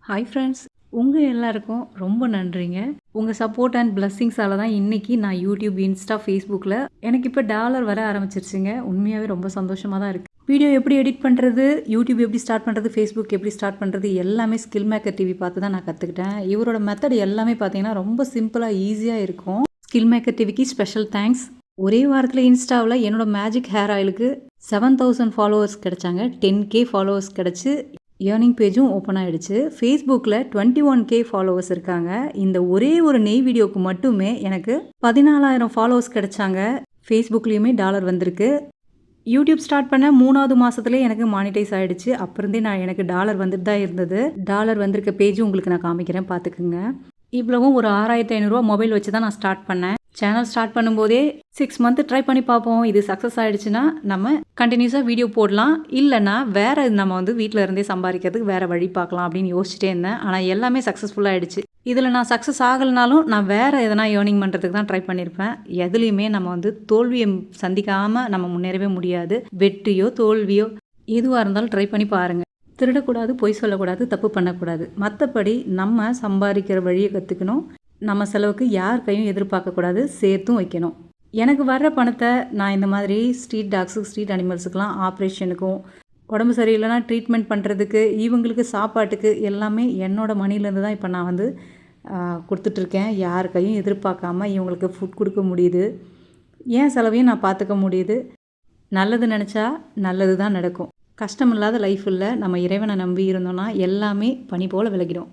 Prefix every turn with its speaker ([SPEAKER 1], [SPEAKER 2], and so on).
[SPEAKER 1] Hi friends. உங்க எல்லாருக்கும் ரொம்ப நன்றிங்க. உங்க சப்போர்ட் அண்ட் பிளெஸ்ஸிங்ஸால தான் இன்னைக்கு நான் யூடியூப், இன்ஸ்டா, ஃபேஸ்புக்கில எனக்கு இப்போ டாலர் வர ஆரம்பிச்சிருச்சுங்க. உண்மையாவே ரொம்ப சந்தோஷமா தான் இருக்கு. வீடியோ எப்படி எடிட் பண்ணுறது, யூடியூப் எப்படி ஸ்டார்ட் பண்ணுறது, ஃபேஸ்புக் எப்படி ஸ்டார்ட் பண்ணுறது எல்லாமே ஸ்கில் மேக்கர் டிவி பார்த்து தான் நான் கற்றுக்கிட்டேன். இவரோட மெத்தட் எல்லாமே பார்த்தீங்கன்னா ரொம்ப சிம்பிளாக ஈஸியாக இருக்கும். ஸ்கில் மேக்கர் டிவிக்கு ஸ்பெஷல் தேங்க்ஸ். ஒரே வாரத்தில் இன்ஸ்டாவில் என்னோட மேஜிக் ஹேர் ஆயிலுக்கு 7000 ஃபாலோவர்ஸ் கிடைச்சாங்க. 10K ஃபாலோவர்ஸ் கிடச்சி ஏர்னிங் பேஜும் ஓப்பன் ஆகிடுச்சு. ஃபேஸ்புக்கில் 21K ஃபாலோவர்ஸ் இருக்காங்க. இந்த ஒரே ஒரு நெய் வீடியோவுக்கு மட்டுமே எனக்கு 14,000 ஃபாலோவர்ஸ் கிடைச்சாங்க. ஃபேஸ்புக்லேயுமே டாலர் வந்திருக்கு. யூடியூப் ஸ்டார்ட் பண்ண 3வது மாதத்துலேயே எனக்கு மானிட்டைஸ் ஆகிடுச்சு. அப்புறந்தே எனக்கு டாலர் வந்துட்டு தான் இருந்தது. டாலர் வந்திருக்க பேஜும் உங்களுக்கு நான் காமிக்கிறேன், பார்த்துக்குங்க. இவ்வளவும் ஒரு 6,500 மொபைல் வச்சு தான் நான் ஸ்டார்ட் பண்ணேன். சேனல் ஸ்டார்ட் பண்ணும்போதே 6 மந்த் ட்ரை பண்ணி பார்ப்போம். இது சக்ஸஸ் ஆகிடுச்சுன்னா நம்ம கண்டினியூஸாக வீடியோ போடலாம், இல்லைனா வேறு நம்ம வீட்டில் இருந்தே சம்பாதிக்கிறதுக்கு வேறு வழி பார்க்கலாம் அப்படின்னு யோசிச்சுட்டே இருந்தேன். ஆனால் எல்லாமே சக்ஸஸ்ஃபுல்லாக ஆகிடுச்சு. இதில் நான் சக்ஸஸ் ஆகலைனாலும் நான் வேறு எதனா ஏர்னிங் பண்ணுறதுக்கு தான் ட்ரை பண்ணியிருப்பேன். எதுலேயுமே நம்ம தோல்வியை சந்திக்காமல் நம்ம முன்னேறவே முடியாது. வெற்றியோ தோல்வியோ எதுவாக இருந்தாலும் ட்ரை பண்ணி பாருங்கள். திருடக்கூடாது, பொய் சொல்லக்கூடாது, தப்பு பண்ணக்கூடாது. மற்றபடி நம்ம சம்பாதிக்கிற வழியை கற்றுக்கணும். நம்ம செலவுக்கு யார் கையும் எதிர்பார்க்கக்கூடாது, சேர்த்தும் வைக்கணும். எனக்கு வர்ற பணத்தை நான் இந்த மாதிரி ஸ்ட்ரீட் டாக்ஸுக்கு, ஸ்ட்ரீட் அனிமல்ஸுக்கெலாம் ஆப்ரேஷனுக்கும், உடம்பு சரியில்லைனா ட்ரீட்மெண்ட் பண்ணுறதுக்கு, இவங்களுக்கு சாப்பாட்டுக்கு எல்லாமே என்னோடய மணிலேருந்து தான் இப்போ நான் கொடுத்துட்ருக்கேன். யார் கையும் எதிர்பார்க்காம இவங்களுக்கு ஃபுட் கொடுக்க முடியுது. ஏன் செலவையும் நான் பார்த்துக்க முடியுது. நல்லது நினச்சா நல்லது தான் நடக்கும். கஷ்டம் இல்லாத லைஃப் இல்லை. நம்ம இறைவனை நம்பி இருந்தோன்னா எல்லாமே பனி போல் விலகிடும்.